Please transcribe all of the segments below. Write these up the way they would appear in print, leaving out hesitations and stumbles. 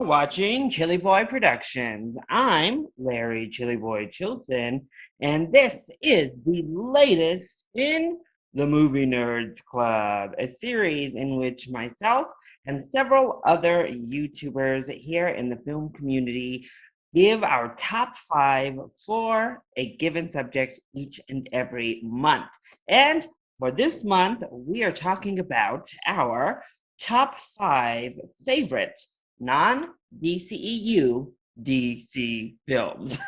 Watching ChillyBoy Productions. I'm Larry ChillyBoy Chilson, and this is the latest in the Movie Nerds Club, a series in which myself and several other YouTubers here in the film community give our top five for a given subject each and every month. And for this month, we are talking about our top five favorite non-DCEU DC films.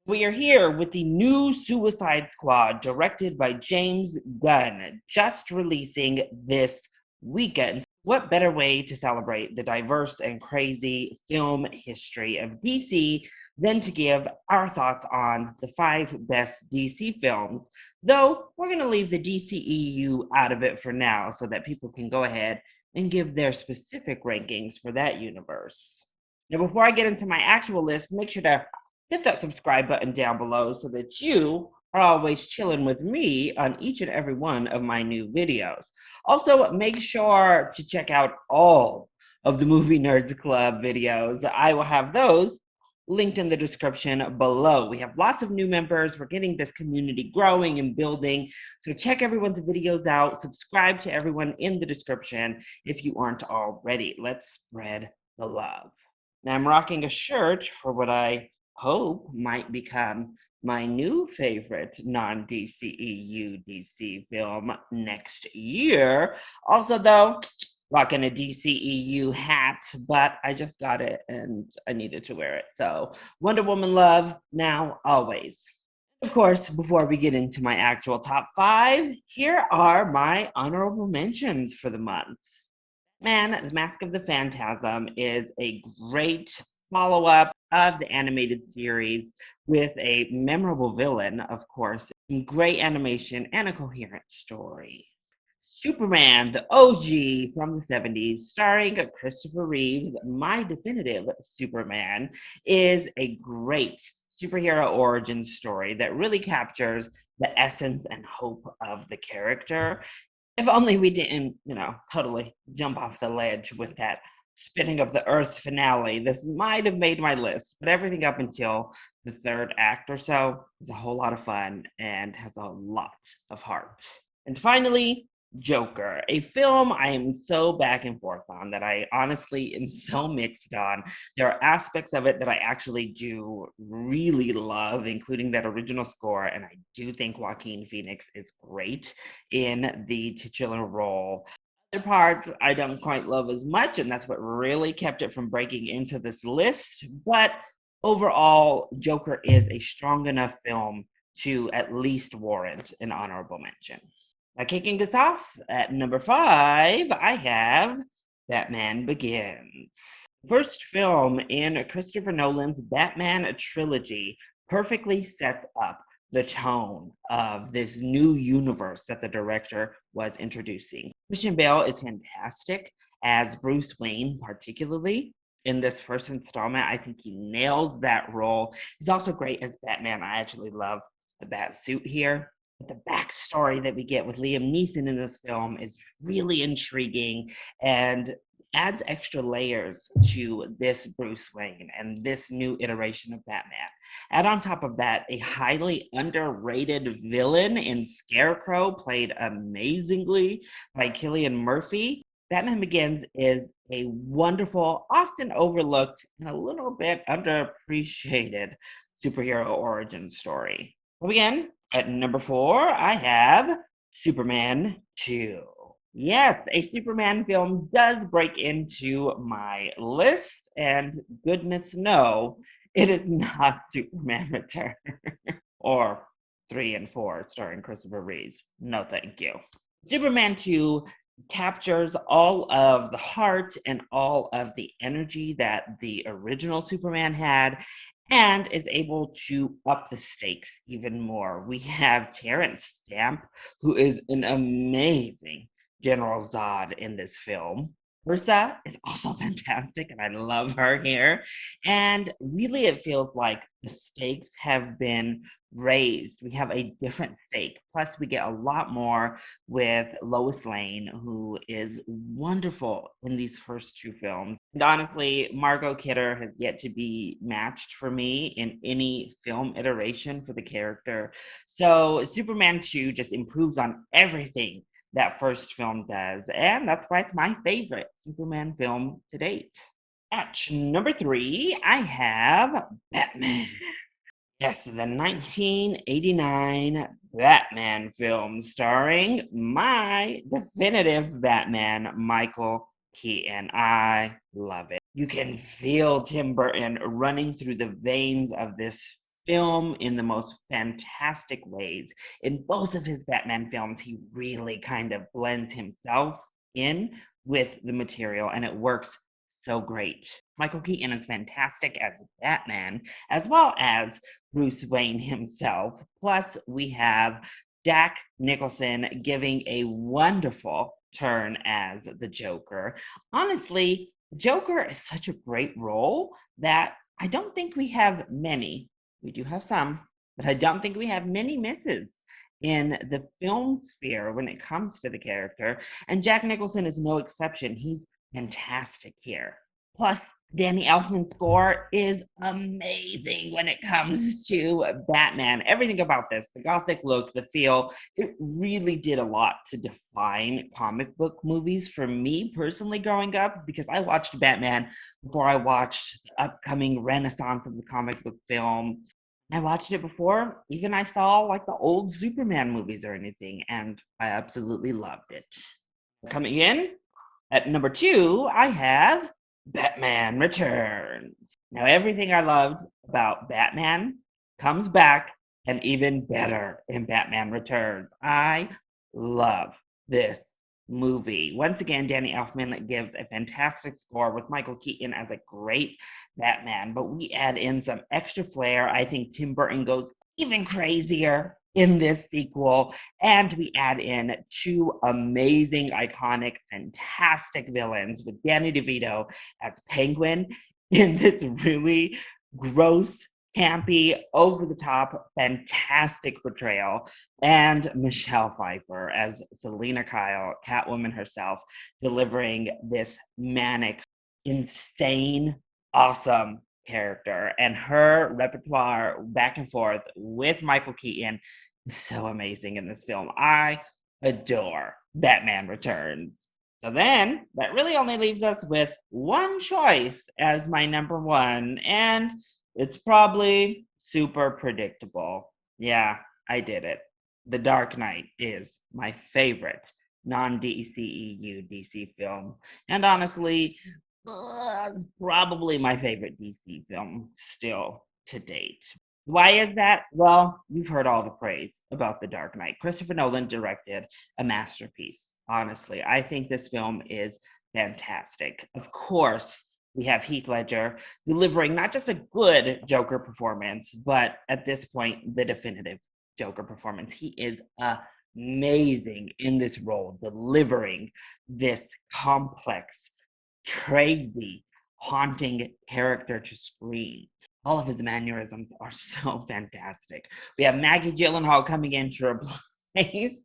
We are here with the new Suicide Squad, directed by James Gunn, just releasing this weekend. What better way to celebrate the diverse and crazy film history of DC than to give our thoughts on the five best DC films? Though we're going to leave the DCEU out of it for now so that people can go ahead and give their specific rankings for that universe. Now, before I get into my actual list, make sure to hit that subscribe button down below so that you are always chilling with me on each and every one of my new videos. Also, make sure to check out all of the Movie Nerds Club videos. I will have those linked in the description below. We have lots of new members. We're getting this community growing and building. So check everyone's videos out. Subscribe to everyone in the description if you aren't already. Let's spread the love. Now I'm rocking a shirt for what I hope might become my new favorite non-DCEU DC film next year. Also, though, rocking a DCEU hat, but I just got it and I needed to wear it. So Wonder Woman love now, always. Of course, before we get into my actual top five, here are my honorable mentions for the month. Man, The Mask of the Phantasm is a great follow-up of the animated series with a memorable villain, of course, some great animation, and a coherent story. Superman, the OG from the 70s, starring Christopher Reeves, my definitive Superman, is a great superhero origin story that really captures the essence and hope of the character. If only we didn't, totally jump off the ledge with that spinning of the earth finale. This might have made my list, but everything up until the third act or so is a whole lot of fun and has a lot of heart. And finally, Joker, a film I am so back and forth on that I honestly am so mixed on. There are aspects of it that I actually do really love, including that original score, and I do think Joaquin Phoenix is great in the titular role. Other parts I don't quite love as much, and that's what really kept it from breaking into this list. But overall, Joker is a strong enough film to at least warrant an honorable mention. Now, kicking us off at number five, I have Batman Begins. First film in Christopher Nolan's Batman trilogy perfectly sets up the tone of this new universe that the director was introducing. Christian Bale is fantastic as Bruce Wayne, particularly in this first installment. I think he nails that role. He's also great as Batman. I actually love the bat suit here. But the backstory that we get with Liam Neeson in this film is really intriguing and adds extra layers to this Bruce Wayne and this new iteration of Batman. Add on top of that, a highly underrated villain in Scarecrow, played amazingly by Cillian Murphy. Batman Begins is a wonderful, often overlooked, and a little bit underappreciated superhero origin story. We'll begin at number four. I have Superman 2. Yes, a Superman film does break into my list, and goodness no, it is not Superman Return or 3 and 4 starring Christopher Reeves. No, thank you. Superman 2 captures all of the heart and all of the energy that the original Superman had and is able to up the stakes even more. We have Terrence Stamp, who is an amazing General Zod in this film. Ursa is also fantastic, and I love her here. And really, it feels like the stakes have been raised. We have a different stake. Plus, we get a lot more with Lois Lane, who is wonderful in these first two films. And honestly, Margot Kidder has yet to be matched for me in any film iteration for the character. So, Superman 2 just improves on everything that first film does. And that's why it's my favorite Superman film to date. At number three, I have Batman. Yes, the 1989 Batman film starring my definitive Batman, Michael Keaton. I love it. You can feel Tim Burton running through the veins of this film in the most fantastic ways. In both of his Batman films, he really kind of blends himself in with the material, and it works so great. Michael Keaton is fantastic as Batman, as well as Bruce Wayne himself. Plus, we have Jack Nicholson giving a wonderful turn as the Joker. Honestly, Joker is such a great role that I don't think we have many. We do have some, but I don't think we have many misses in the film sphere when it comes to the character. And Jack Nicholson is no exception. He's fantastic here. Plus, Danny Elfman's score is amazing when it comes to Batman. Everything about this, the gothic look, the feel, it really did a lot to define comic book movies for me personally growing up, because I watched Batman before I watched the upcoming renaissance of the comic book films. I watched it before even I saw like the old Superman movies or anything, and I absolutely loved it. Coming in at number two, I have Batman Returns. Now, everything I loved about Batman comes back and even better in Batman Returns. I love this movie. Once again, Danny Elfman gives a fantastic score with Michael Keaton as a great Batman, but we add in some extra flair. I think Tim Burton goes even crazier in this sequel, and we add in two amazing, iconic, fantastic villains with Danny DeVito as Penguin in this really gross, campy, over the top, fantastic portrayal, and Michelle Pfeiffer as Selena Kyle, Catwoman herself, delivering this manic, insane, awesome character. And her repertoire back and forth with Michael Keaton is so amazing in this film. I adore Batman Returns. So then that really only leaves us with one choice as my number one, and it's probably super predictable. Yeah, I did it. The Dark Knight is my favorite non-DCEU DC film. And honestly, it's probably my favorite DC film still to date. Why is that? Well, you've heard all the praise about The Dark Knight. Christopher Nolan directed a masterpiece. Honestly, I think this film is fantastic. Of course, we have Heath Ledger delivering not just a good Joker performance, but at this point, the definitive Joker performance. He is amazing in this role, delivering this complex, crazy, haunting character to screen. All of his mannerisms are so fantastic. We have Maggie Gyllenhaal coming in to replace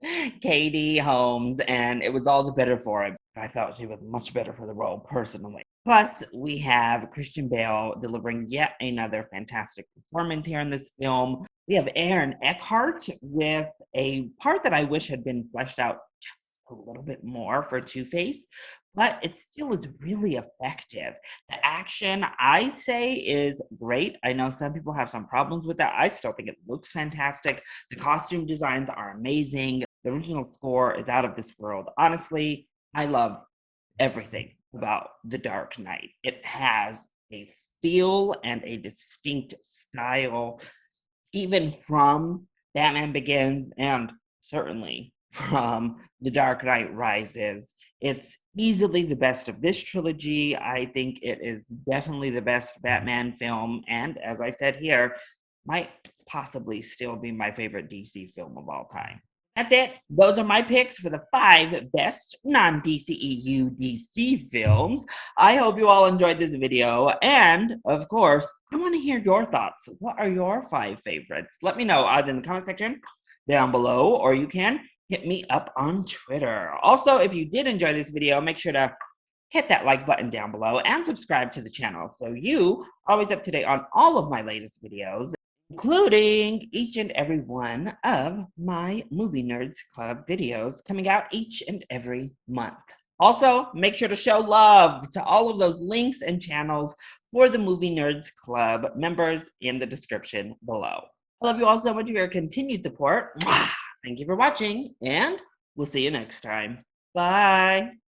Katie Holmes, and it was all the better for it. I felt she was much better for the role, personally. Plus, we have Christian Bale delivering yet another fantastic performance here in this film. We have Aaron Eckhart with a part that I wish had been fleshed out just a little bit more for Two-Face, but it still is really effective. The action, I say, is great. I know some people have some problems with that. I still think it looks fantastic. The costume designs are amazing. The original score is out of this world. Honestly, I love everything about The Dark Knight. It has a feel and a distinct style, even from Batman Begins and certainly from The Dark Knight Rises. It's easily the best of this trilogy. I think it is definitely the best Batman film, and as I said here, might possibly still be my favorite DC film of all time. That's it. Those are my picks for the 5 best non-DCEU DC films. I hope you all enjoyed this video. And of course, I want to hear your thoughts. What are your 5 favorites? Let me know either in the comment section down below, or you can hit me up on Twitter. Also, if you did enjoy this video, make sure to hit that like button down below and subscribe to the channel so you are always up to date on all of my latest videos, including each and every one of my Movie Nerds Club videos coming out each and every month. Also, make sure to show love to all of those links and channels for the Movie Nerds Club members in the description below. I love you all so much for your continued support. Thank you for watching, and we'll see you next time. Bye.